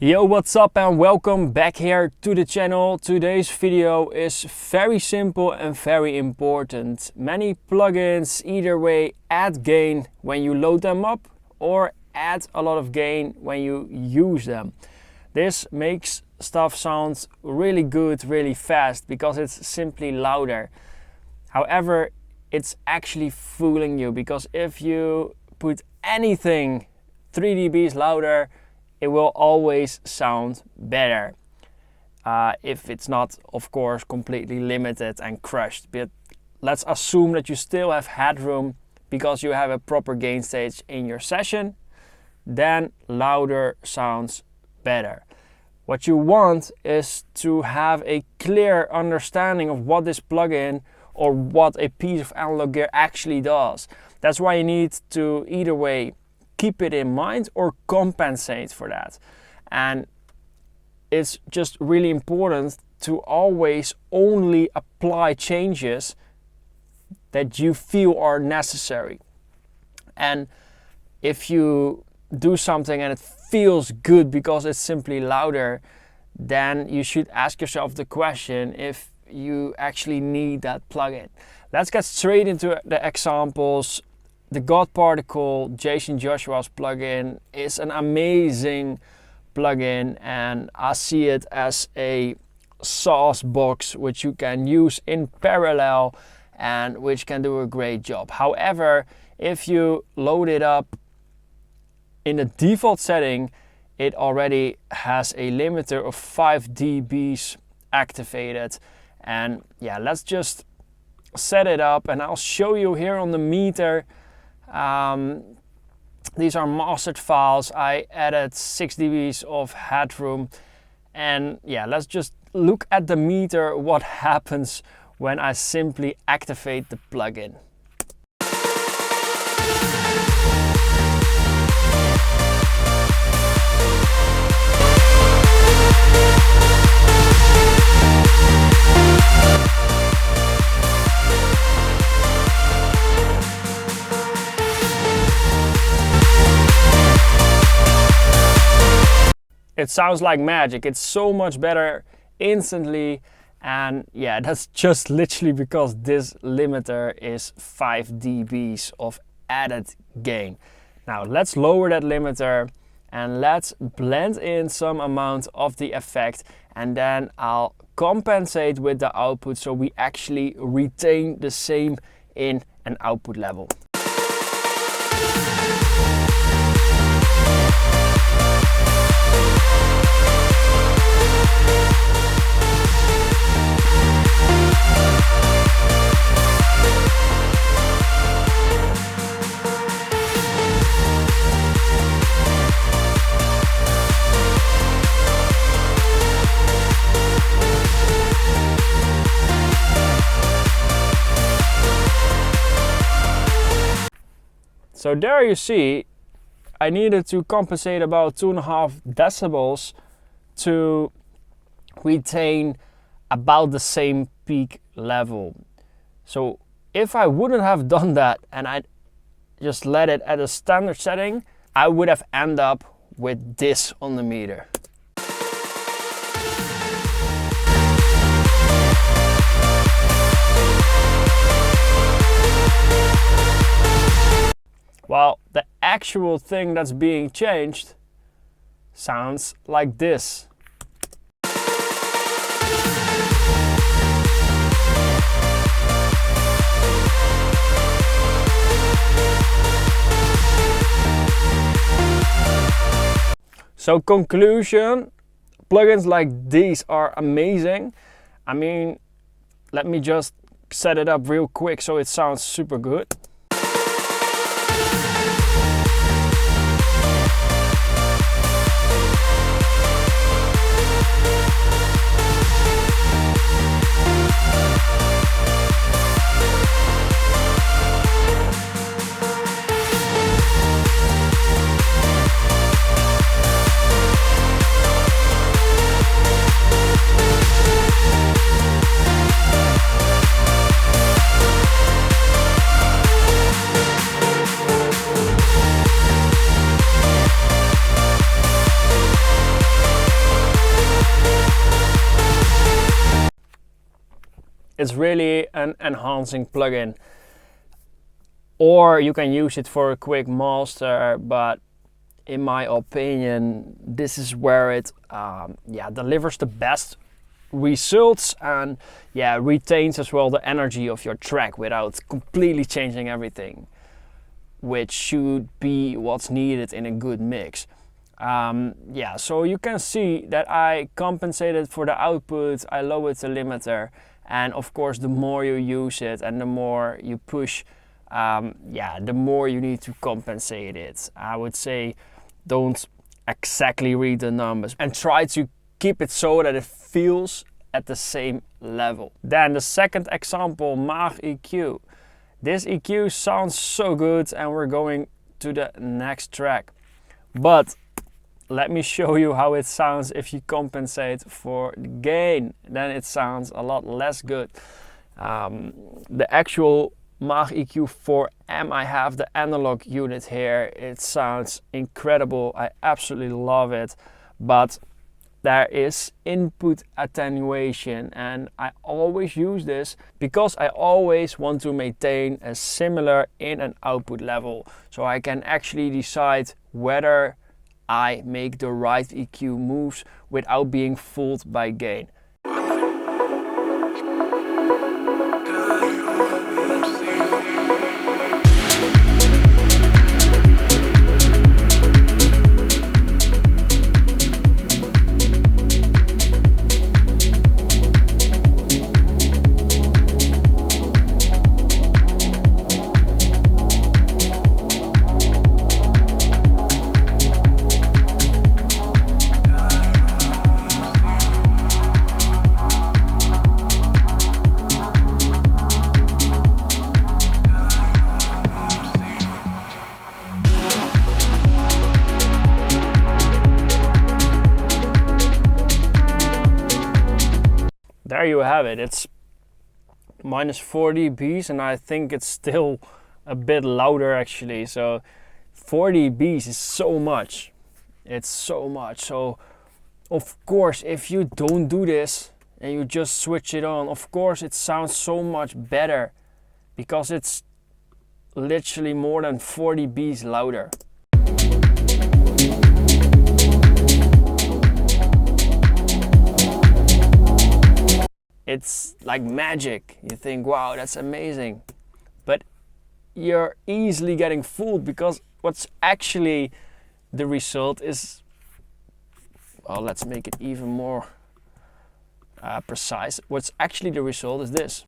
Yo, what's up and welcome back here to the channel. Today's video is very simple and very important. Many plugins either way add gain when you load them up or add a lot of gain when you use them. This makes stuff sound really good really fast because it's simply louder. However, it's actually fooling you because if you put anything 3 dBs louder, it will always sound better. If it's not, of course, completely limited and crushed. But let's assume that you still have headroom because you have a proper gain stage in your session, then louder sounds better. What you want is to have a clear understanding of what this plugin or what a piece of analog gear actually does. That's why you need to either way keep it in mind or compensate for that. And it's just really important to always only apply changes that you feel are necessary. And if you do something and it feels good because it's simply louder, then you should ask yourself the question if you actually need that plugin. Let's get straight into the examples. The God Particle Jason Joshua's plugin is an amazing plugin, and I see it as a sauce box which you can use in parallel and which can do a great job. However, if you load it up in the default setting, it already has a limiter of 5 dBs activated. And yeah, let's just set it up and I'll show you here on the meter. These are mastered files. I added 6 dBs of headroom, and yeah, let's just look at the meter, what happens when I simply activate the plugin. It sounds like magic. It's so much better instantly, and yeah, that's just literally because this limiter is 5 dBs of added gain. Now let's lower that limiter and let's blend in some amount of the effect, and then I'll compensate with the output so we actually retain the same in and output level. So there you see, I needed to compensate about 2.5 decibels to retain about the same peak level. So if I wouldn't have done that and I just let it at a standard setting, I would have ended up with this on the meter. While the actual thing that's being changed sounds like this. So conclusion, plugins like these are amazing. I mean, let me just set it up real quick so it sounds super good. It's really an enhancing plugin. Or you can use it for a quick master, but in my opinion, this is where it delivers the best results and retains as well the energy of your track without completely changing everything, which should be what's needed in a good mix. So you can see that I compensated for the output, I lowered the limiter, and of course the more you use it and the more you push, the more you need to compensate it. I would say don't exactly read the numbers and try to keep it so that it feels at the same level. Then the second example, Maag EQ. This EQ sounds so good, and we're going to the next track. But let me show you how it sounds if you compensate for the gain. Then it sounds a lot less good. The actual Maag EQ4 M, I have the analog unit here. It sounds incredible. I absolutely love it. But there is input attenuation, and I always use this because I always want to maintain a similar in and output level, so I can actually decide whether I make the right EQ moves without being fooled by gain. There you have it. It's minus 4 dBs, and I think it's still a bit louder actually. So 4 dBs is so much. It's so much. So of course, if you don't do this and you just switch it on, of course it sounds so much better because it's literally more than 4 dBs louder. It's like magic. You think, wow, that's amazing. But you're easily getting fooled because what's actually the result is, well, let's make it even more precise. What's actually the result is this.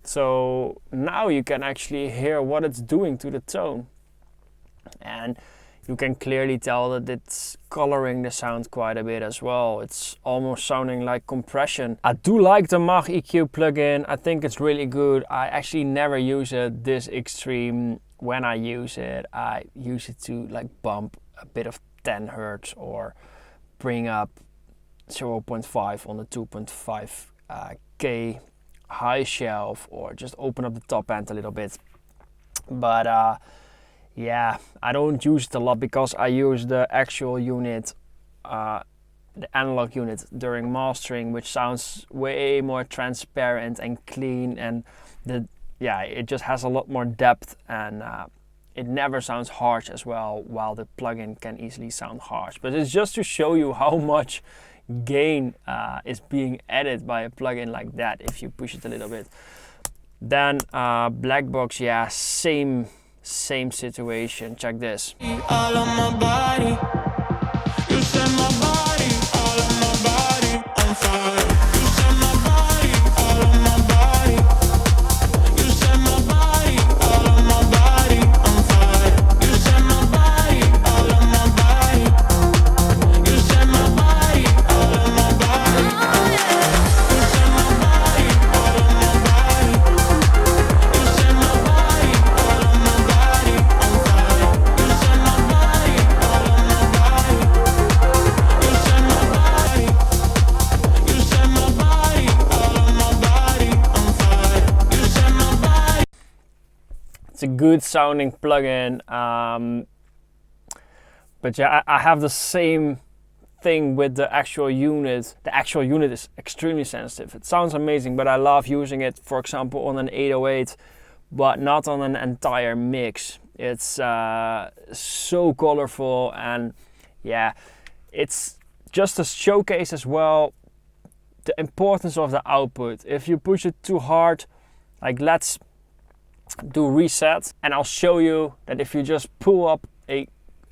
So now you can actually hear what it's doing to the tone, and you can clearly tell that it's coloring the sound quite a bit as well. It's almost sounding like compression. I do like the Maag EQ plugin. I think it's really good. I actually never use it this extreme. When I use it, I use it to like bump a bit of 10 Hertz or bring up 0.5 on the 2.5K high shelf, or just open up the top end a little bit. But I don't use it a lot because I use the actual unit, the analog unit, during mastering, which sounds way more transparent and clean, and it just has a lot more depth, and it never sounds harsh as well, while the plugin can easily sound harsh. But it's just to show you how much gain is being added by a plugin like that if you push it a little bit. Then black box, same situation. Check this. All on my body. You set my body, all on my body on fire. You set my body, all on my body. You set my body, all on my body on fire. You set my body, all on my body. You set my body, all on my body. You set my body, all on my body. good sounding plugin. But yeah, I have the same thing with the actual unit. The actual unit is extremely sensitive. It sounds amazing, but I love using it, for example, on an 808, but not on an entire mix. It's so colorful, and yeah, it's just a showcase as well the importance of the output. If you push it too hard, like let's do reset, and I'll show you that if you just pull up a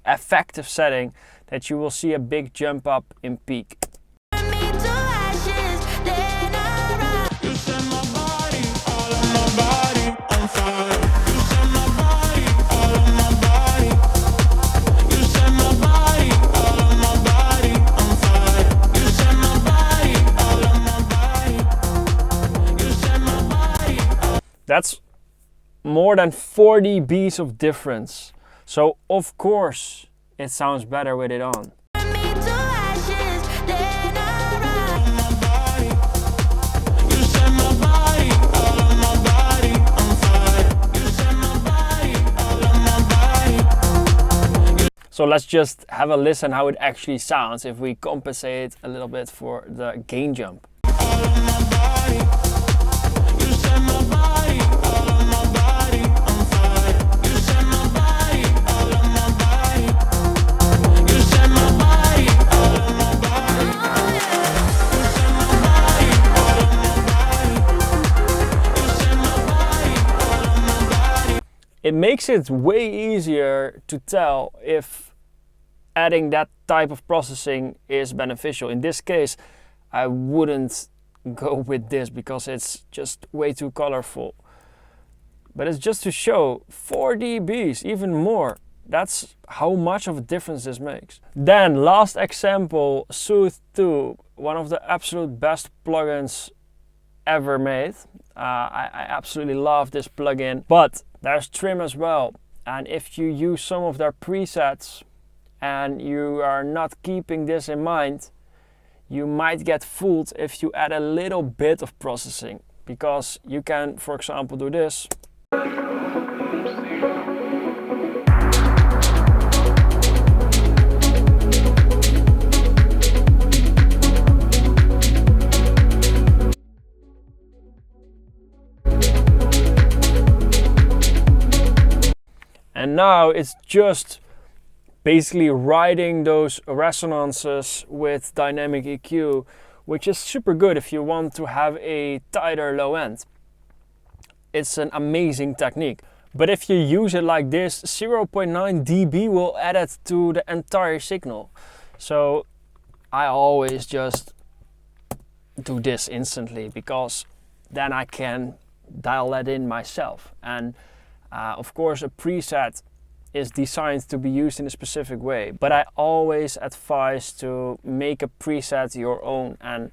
effective setting, that you will see a big jump up in peak. That's more than 4 dBs of difference. So of course it sounds better with it on. So let's just have a listen how it actually sounds if we compensate a little bit for the gain jump. It makes it way easier to tell if adding that type of processing is beneficial. In this case, I wouldn't go with this because it's just way too colorful. But it's just to show 4 dBs, even more. That's how much of a difference this makes. Then last example, Soothe 2, one of the absolute best plugins ever made. I absolutely love this plugin, but there's trim as well. And if you use some of their presets and you are not keeping this in mind, you might get fooled if you add a little bit of processing, because you can, for example, do this. And now it's just basically riding those resonances with dynamic EQ, which is super good if you want to have a tighter low end. It's an amazing technique. But if you use it like this, 0.9 dB will add it to the entire signal. So I always just do this instantly, because then I can dial that in myself. And of course, a preset is designed to be used in a specific way, but I always advise to make a preset your own and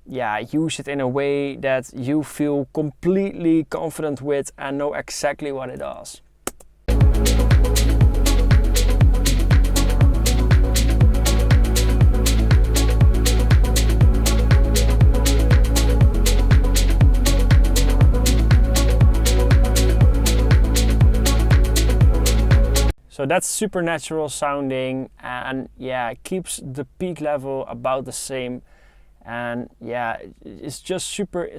yeah, use it in a way that you feel completely confident with and know exactly what it does. So that's super natural sounding, and yeah, it keeps the peak level about the same. And yeah, it's just super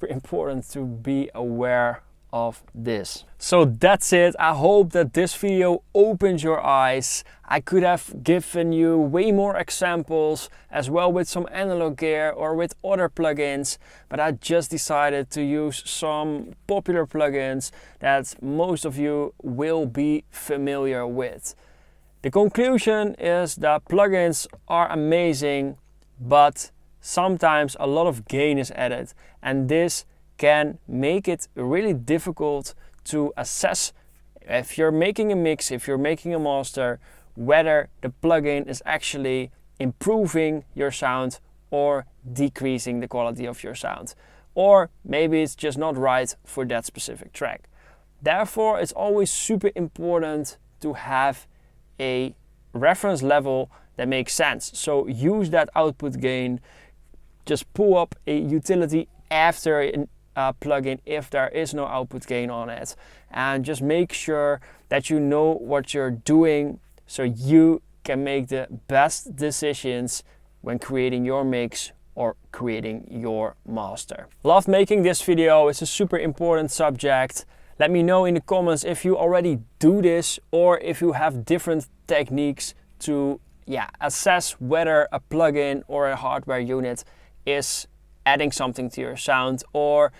important to be aware of this. So that's it. I hope that this video opened your eyes. I could have given you way more examples as well with some analog gear or with other plugins, but I just decided to use some popular plugins that most of you will be familiar with. The conclusion is that plugins are amazing, but sometimes a lot of gain is added, and this can make it really difficult to assess if you're making a mix, if you're making a master, whether the plugin is actually improving your sound or decreasing the quality of your sound. Or maybe it's just not right for that specific track. Therefore, it's always super important to have a reference level that makes sense. So use that output gain, just pull up a utility after plugin if there is no output gain on it. And just make sure that you know what you're doing so you can make the best decisions when creating your mix or creating your master. Love making this video. It's a super important subject. Let me know in the comments if you already do this or if you have different techniques to assess whether a plugin or a hardware unit is adding something to your sound, or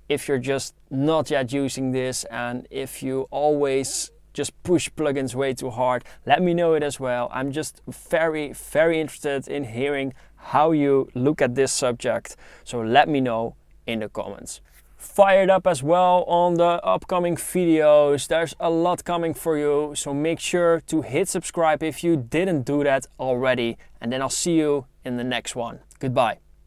if you're just not yet using this and if you always just push plugins way too hard. Let me know it as well. I'm just very, very interested in hearing how you look at this subject. So let me know in the comments. Fired up as well on the upcoming videos. There's a lot coming for you. So make sure to hit subscribe if you didn't do that already. And then I'll see you in the next one. Goodbye.